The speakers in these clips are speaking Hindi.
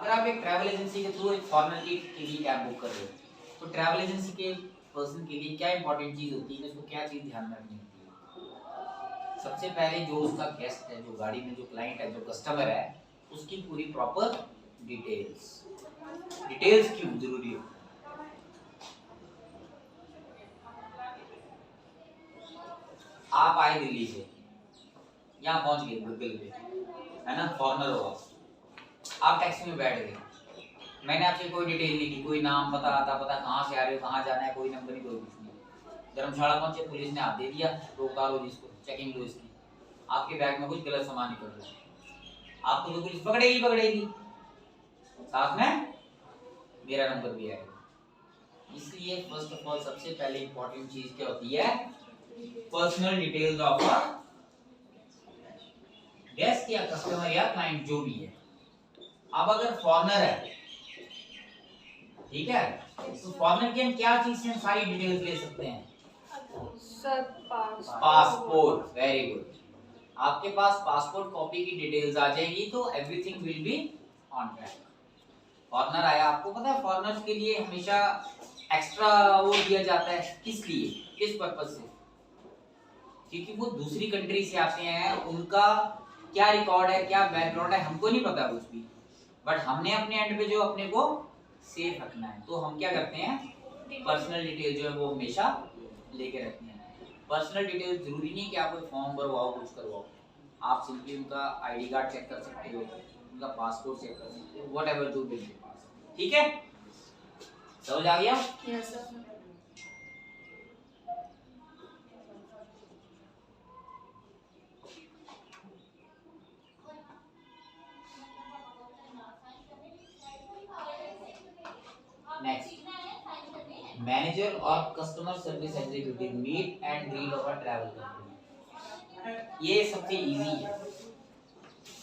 अगर आप एक ट्रैवल एजेंसी के थ्रू एक फॉरेनर के लिए कैब बुक कर रहे हो, तो ट्रैवल एजेंसी के पर्सन के लिए क्या इंपॉर्टेंट चीज होती है, उसको क्या चीज ध्यान में रखनी होती है? सबसे पहले जो उसका गेस्ट है, जो गाड़ी में जो क्लाइंट है, जो कस्टमर है, उसकी पूरी प्रॉपर डिटेल्स। डिटेल्स क्यों जरूरी है? आप आए दिल्ली से, यहाँ पहुंच गए गूगल पे, है ना, फॉरेनर हो आप टैक्सी में बैठ गए, मैंने आपसे कोई डिटेल नहीं की, कोई नाम पता आता पता कहाँ से आ रहे हो, कहाँ जाना है, कोई नंबर नहीं, कोई कुछ नहीं। धर्मशाला पहुंचे, पुलिस ने हाथ दे दिया, रोका लो जिसको, चेकिंग लो इसकी, आपके बैग में कुछ गलत सामान निकल रहा है, आपको तो पुलिस पकड़ेगी, साथ में मेरा नंबर भी आएगा। इसलिए फर्स्ट ऑफ ऑल सबसे पहले इंपॉर्टेंट चीज क्या होती है? पर्सनल डिटेल्स ऑफ गेस्ट या कस्टमर या क्लाइंट जो भी है। अब अगर फॉरेनर है, ठीक है, तो फॉरेनर की हम क्या चीज से सारी डिटेल्स ले सकते हैं? Sir passport. Very good. आपके पास पासपोर्ट कॉपी की डिटेल्स आ जाएगी तो everything will be on track. Foreigner आया, आपको पता है फॉरेनर्स के लिए हमेशा एक्स्ट्रा वो दिया जाता है, किस लिए, किस पर्पज से? क्योंकि वो दूसरी कंट्री से आते हैं, उनका क्या रिकॉर्ड है, क्या बैकग्राउंड है, हमको नहीं पता कुछ भी, बट हमने अपने एंड पे जो अपने को सेफ रखना है, तो हम क्या करते हैं, पर्सनल डिटेल जो है वो हमेशा लेके रखते हैं। पर्सनल डिटेल जरूरी नहीं कि आप कोई फॉर्म भरवाओ, कुछ करवाओ, आप सिंपली उनका आईडी कार्ड चेक कर सकते हो, उनका पासपोर्ट चेक कर सकते हो, व्हाटएवर जो भी उनके पास, ठीक है? समझ आ गया? Yes sir. नेक्स्ट, मैनेजर और customer service executive meet and greet of a travel company. ये सबसे इजी है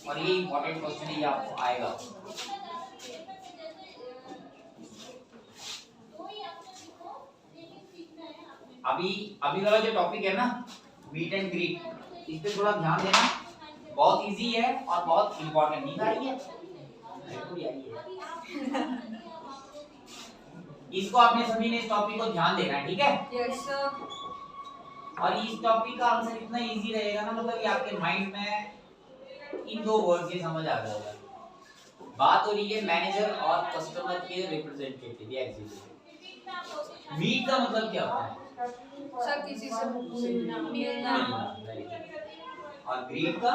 और ये इंपॉर्टेंट क्वेश्चन है, ये आपको आएगा। अभी वाला जो टॉपिक है ना, मीट एंड ग्रीट, इस पे थोड़ा ध्यान देना, बहुत इजी है और बहुत इंपॉर्टेंट। नहीं आ रही है, इसको आपने सभी ने इस टॉपिक को ध्यान देना है, ठीक है? Yes sir. और इस टॉपिक का आंसर इतना इजी रहेगा ना, मतलब ये आपके माइंड में इन दो वर्ड से समझ आ जाएगा। बात हो रही है मैनेजर और कस्टमर के रिप्रेजेंटेटिव या एग्जीक्यूटिव। मीट का मतलब क्या होता है? सर किसी से मिलना। और ग्रीट का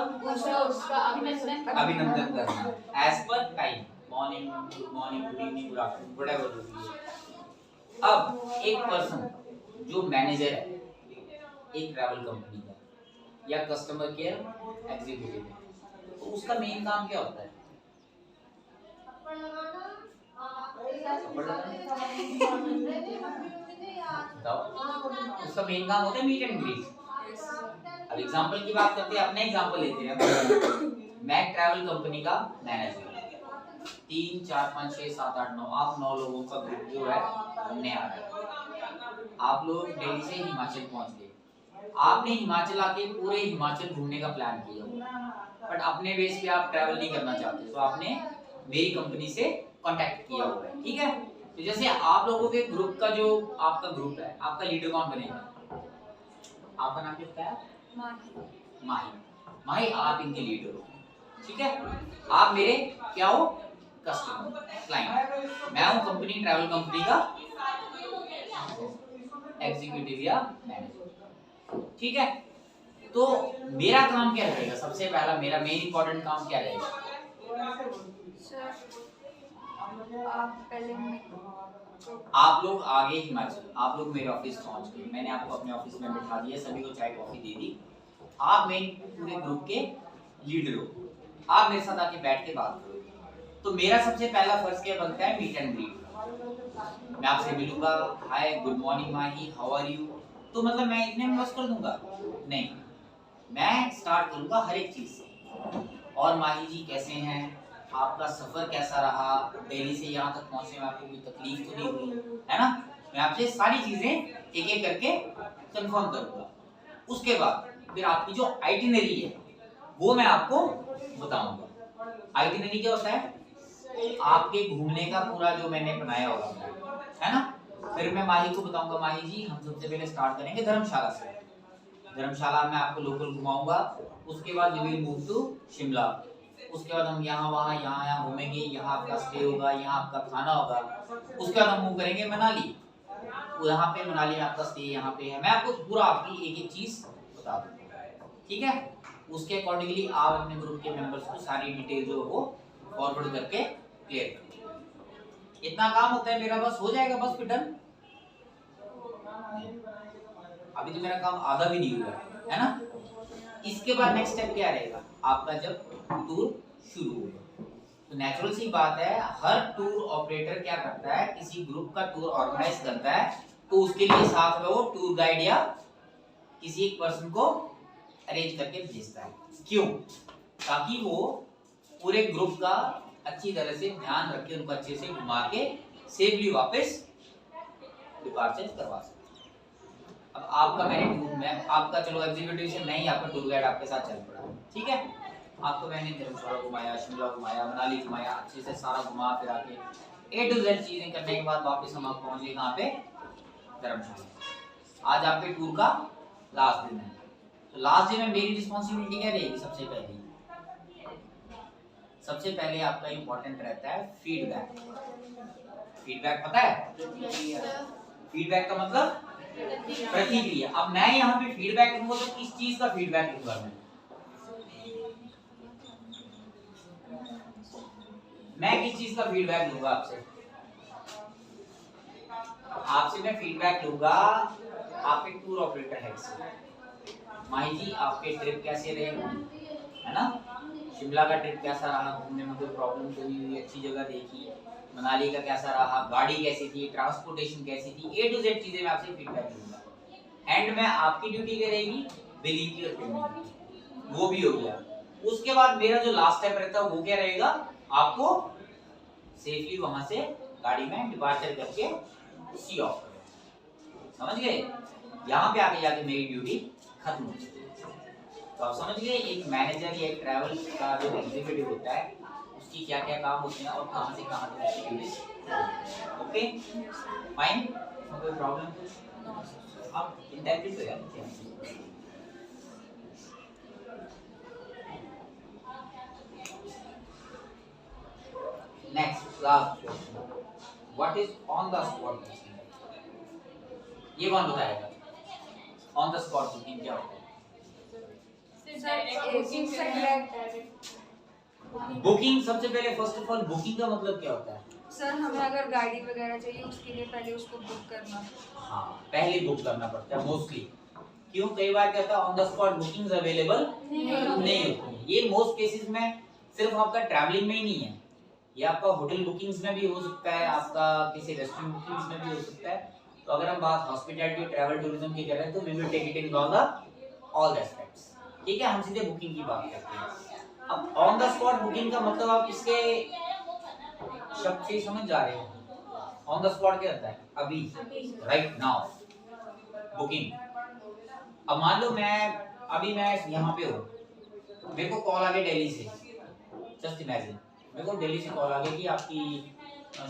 उसका अभिनंदन करना as per time, morning, good morning, good evening, good afternoon, whatever जो भी है। अब एक पर्सन जो मैनेजर है एक ट्रैवल कंपनी का या कस्टमर केयर एग्जीक्यूटिव है, तो उसका मेन काम क्या होता है? उसका मेन काम होता है मीट एंड ग्रीट। अब एग्जांपल की बात करते हैं, अपना एग्जांपल लेते हैं। मैं ट्रैवल कंपनी का मैनेजर, 3 4 5 6 7 8 9, आप 9 लोगों का ग्रुप जो है घूमने आ रहा है। आप लोग दिल्ली से हिमाचल पहुंच गए, आपने हिमाचल आके पूरे हिमाचल घूमने का प्लान किया, बट अपने बेस पे आप ट्रैवल नहीं करना चाहते, तो आपने मेरी कंपनी से कांटेक्ट किया हुआ है, ठीक है? तो जैसे आप लोगों के ग्रुप का जो आपका ग्रुप है, आपका लीडर कौन बनेगा? आपका नाम क्या है? माही। माही, आप इनके लीडर हो, ठीक है? आप मेरे क्या हो? Customer, client. मैं हूं कंपनी, ट्रैवल कंपनी का एग्जीक्यूटिव या मैनेजर, ठीक है? तो मेरा काम क्या रहेगा? सबसे पहला मेरा मेन इंपॉर्टेंट काम क्या रहेगा? आप लोग आगे हिमाचल, आप लोग मेरे ऑफिस पहुंच गए, मैंने आपको अपने ऑफिस में बिठा दिया, सभी को चाय कॉफी दे दी, आप मेन पूरे ग्रुप के लीडर हो, आप मेरे साथ आके बैठ के बात करो। तो मेरा सबसे पहला फर्ज क्या बनता है? Meet and greet. मैं आपसे मिलूंगा, hi, good morning Mahi, how are you. तो मतलब मैं इतने में बस कर दूंगा? नहीं, मैं स्टार्ट करूंगा हर एक चीज से। और माही जी कैसे हैं, आपका सफर कैसा रहा, दिल्ली से यहाँ तक पहुंचने में आपको कोई तकलीफ तो नहीं हुई, है ना? मैं आपसे सारी चीजें एक एक करके कंफर्म करूंगा। उसके बाद फिर आपकी जो आइटिनरी है वो मैं आपको बताऊंगा। आइटिनरी क्या होता है? आपके घूमने का पूरा जो मैंने बनाया होगा, है ना। फिर मैं माही को बताऊंगा, माही जी हम सबसे पहले स्टार्ट करेंगे धर्मशाला से। धर्मशाला में आपको लोकल घुमाऊंगा, उसके बाद we will move to Shimla, उसके बाद हम यहाँ वहाँ यहाँ घूमेंगे, यहाँ आपका स्टे होगा, यहाँ आपका खाना होगा। उसके बाद हम मूव करेंगे मनाली, यहाँ पे मनाली में आपका स्टे यहाँ पे है। मैं आपको पूरा आपकी एक एक चीज बता दूंगा, ठीक है। उसके अकॉर्डिंगली आप अपने ग्रुप के मेंबर्स को सारी डिटेल जो वो फॉरवर्ड करके क्लियर करें। इतना काम होता है मेरा, बस हो जाएगा, बस फिर डन। अभी तो मेरा काम आधा भी नहीं हुआ है ना। इसके बाद नेक्स्ट स्टेप क्या रहेगा आपका, जब टूर शुरू होगा तो नेचुरल सी बात है, हर टूर ऑपरेटर क्या करता है, किसी ग्रुप का टूर ऑर्गेनाइज करता है तो उसके लिए साथ में वो टूर गाइड या किसी एक पर्सन को अरेंज करके भेजता है। क्यों? ताकि वो पूरे ग्रुप का अच्छी तरह से ध्यान रख के उनको अच्छे से घुमा के सेफली वापस डिपार्चर करवा सके। अब आपका मैंने टूर में आपका चलो एग्जीक्यूटिव से नहीं, आपका टूर गाइड आपके साथ चल पड़ा, ठीक है। आपको मैंने धर्मशाला घुमाया, शिमला घुमाया, मनाली घुमाया, अच्छे से सारा घुमा फिरा के A to Z चीजें करने के बाद वापस हम आप पहुंचे कहाँ पे, धर्मशाला। आज आपके टूर का लास्ट दिन है, तो लास्ट दिन में मेरी रिस्पॉन्सिबिलिटी क्या रहेगी? सबसे पहले आपका इंपॉर्टेंट रहता है फीडबैक। फीडबैक पता है? फीडबैक का मतलब प्रतिक्रिया। अब मैं यहाँ पे फीडबैक लूंगा तो किस चीज का फीडबैक लूंगा? मैं किस चीज का फीडबैक लूंगा आपसे मैं फीडबैक लूंगा आपके टूर ऑपरेटर हेड से। माही जी आपके ट्रिप कैसे रहे, है ना। शिमला का ट्रिप कैसा रहा, घूमने में कोई प्रॉब्लम तो नहीं हुई, अच्छी जगह देखी। मनाली का कैसा रहा, गाड़ी कैसी थी, ट्रांसपोर्टेशन कैसी थी, A to Z चीजें मैं आपसे फीडबैक लूंगा। एंड में आपकी ड्यूटी क्या रहेगी? बिलिंग की और पेमेंट, वो भी हो गया। उसके बाद मेरा जो लास्ट स्टेप रहता है वो क्या रहेगा, आपको सेफली वहां से गाड़ी में डिपार्चर करके सी ऑफ करें। समझ गए? यहाँ पे आके जाके मेरी ड्यूटी खत्म हो चुकी है। तो आप समझ गए एक मैनेजर या एक ट्रैवल का जो एग्जीक्यूटिव होता है उसकी क्या क्या काम होते हैं और कहाँ से कहाँ तक ड्यूटी। ओके फाइन, कोई प्रॉब्लम? आप इंटेलिजेंट हो यार। Next last question, what is on the spot booking? ये कौन बताएगा? ऑन द स्पॉट बुकिंग क्या होता है? बुकिंग सबसे पहले फर्स्ट ऑफ ऑल बुकिंग का मतलब क्या होता है? सर हमें अगर गाड़ी वगैरह चाहिए उसके लिए पहले उसको बुक करना। हाँ पहले बुक करना पड़ता है मोस्टली। क्यों? कई बार क्या होता है on the spot bookings available नहीं होती। ये मोस्ट केसेस में सिर्फ आपका ट्रैवलिंग में ही नहीं है, ये आपका होटल बुकिंग्स में भी हो सकता है, आपका किसी रेस्टोरेंट बुकिंग्स में भी हो सकता है। तो अगर हम बात हॉस्पिटैलिटी ट्रैवल टूरिज्म की करें तो we will take it in all the aspects, ठीक है। हम सीधे बुकिंग की बात करते हैं। अब ऑन द स्पॉट बुकिंग का मतलब आप इसके शब्द से समझ जा रहे हो। ऑन द स्पॉट क्या होता है? अभी, राइट नाउ बुकिंग। अब मान लो मैं यहाँ पे हूँ, मेरे को कॉल आ गया दिल्ली से, जस्ट इमेजिन मेरे को दिल्ली से कॉल आ गई कि आपकी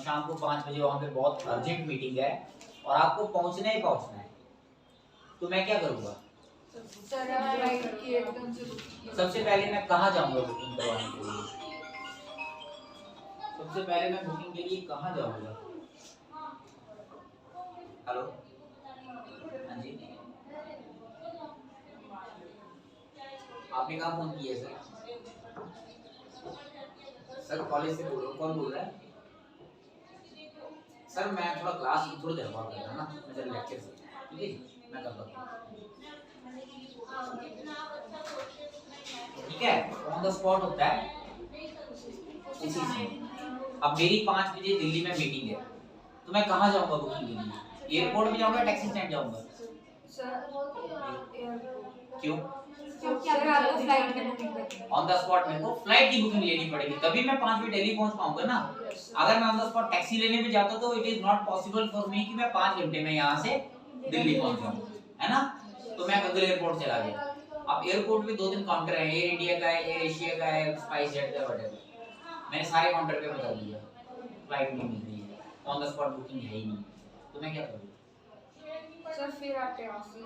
शाम को 5 बजे वहाँ पे बहुत अर्जेंट मीटिंग है और आपको पहुँचना ही पहुँचना है, तो मैं क्या करूँगा? सबसे पहले मैं कहाँ जाऊँगा बुकिंग करवाने के लिए? सबसे पहले मैं बुकिंग के लिए कहाँ जाऊँगा? हेलो, हाँ जी, आपने कहाँ फोन किया सर? सर कॉलेज से बोल रहा हूँ। कौन बोल रहा है? सर मैं थोड़ा क्लास थोड़ी देर बाद कर रहा हूँ ना, मैं जरा लेक्चर से, ठीक है मैं करता हूँ, ठीक है। ऑन द स्पॉट होता है इसी से। अब मेरी 5 बजे दिल्ली में मीटिंग है, तो मैं कहाँ जाऊँगा बुकिंग के लिए? एयरपोर्ट में जाऊँगा, टैक्सी स्टैंड जाऊँगा? क्यों? ऑन द स्पॉट मेरे को फ्लाइट की बुकिंग लेनी पड़ेगी, तभी मैं 5 बजे दिल्ली पहुंच पाऊंगा ना। अगर मैं ऑन द स्पॉट टैक्सी लेने भी जाता तो it is not possible for me कि मैं 5 घंटे में यहाँ से दिल्ली पहुंच जाऊं, है ना। तो मैं गगल एयरपोर्ट चला गया। अब एयरपोर्ट में 2-3 काउंटर है, एयर इंडिया का है, एयर एशिया का है, स्पाइस जेट का, व्हाटएवर। मैंने सारे काउंटर पे बता दिया फ्लाइट नहीं मिल रही है, ऑन द स्पॉट बुकिंग है ही नहीं, तो मैं क्या करूँ? सर फिर आप टैक्सी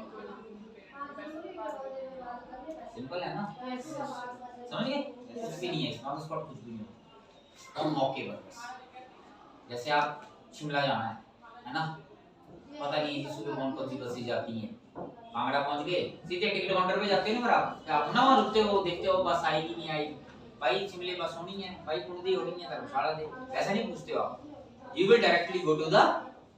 सिंपल है ना, समझ गए? कुछ भी नहीं है ऑन द स्पॉट, कुछ भी नहीं है, ऑन मौके पर बस। जैसे आप शिमला जाना है ना, पता नहीं सुबह कौन सी बसें जाती हैं, कांगड़ा पहुंच गए, सीधे टिकट काउंटर पे जाते हो ना, फिर आप ना वहाँ रुकते हो, देखते हो बस आएगी नहीं आई, भाई शिमले बस होनी है, भाई कुंडी होनी है, धर्मशाला दे, ऐसा नहीं पूछते हो आप, you will directly go to the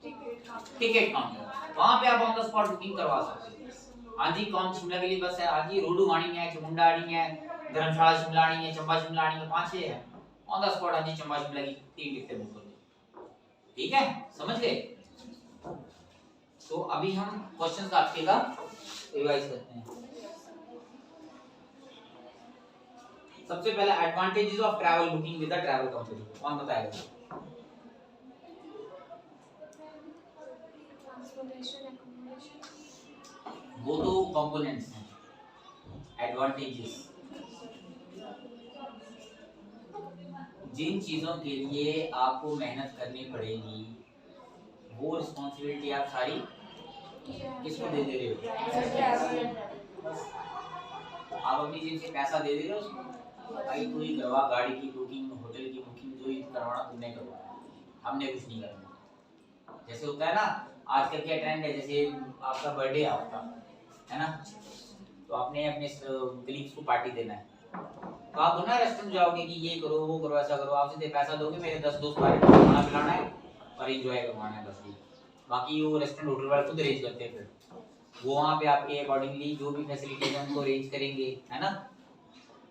ticket counter, वहाँ पे आप ऑन द स्पॉट बुकिंग करवा सकते हो। हाँ जी, कौन शिमला के लिए बस है, हाँ जी रोडू आनी है, चामुंडा आनी है, धर्मशाला शिमला आनी है, चंबा शिमला आनी है, 5-6 है, ऑन द स्पॉट हाँ जी चंबा शिमला की 3 टिकटें बुक कर दो, ठीक है, समझ गए? तो अभी हम क्वेश्चंस आपके का रिवाइज करते हैं। सबसे पहले advantages of travel booking with the travel company, कौन बताएगा? वो तो कंपोनेंट्स हैं, एडवांटेजेस जिन चीजों के लिए आपको मेहनत करनी पड़ेगी वो रिस्पॉन्सिबिलिटी आप सारी किसको दे दे रहे हो? आप अपनी जेब से पैसा दे रहे हो, भाई तू ही करवा, गाड़ी की बुकिंग, होटल की बुकिंग, जो ही करवाना तुमने करवाना, हमने कुछ नहीं करना। जैसे होता है ना आजकल क्या ट्रेंड है, जैसे आपका बर्थडे आपका है ना, तो आपने अपने कलीग्स को पार्टी देना है, तो आप ना रेस्टोरेंट जाओगे कि ये करो वो करो ऐसा करो, आप सीधे पैसा दोगे, मेरे 10 दोस्त आ रहे हैं, खाना खिलाना है और एंजॉय करवाना है बस, बाकी वो रेस्टोरेंट होटल वाले खुद अरेंज करते हैं, फिर वो वहाँ पे आपके अकॉर्डिंगली जो भी फैसिलिटीज हैं उनको अरेंज करेंगे, है ना।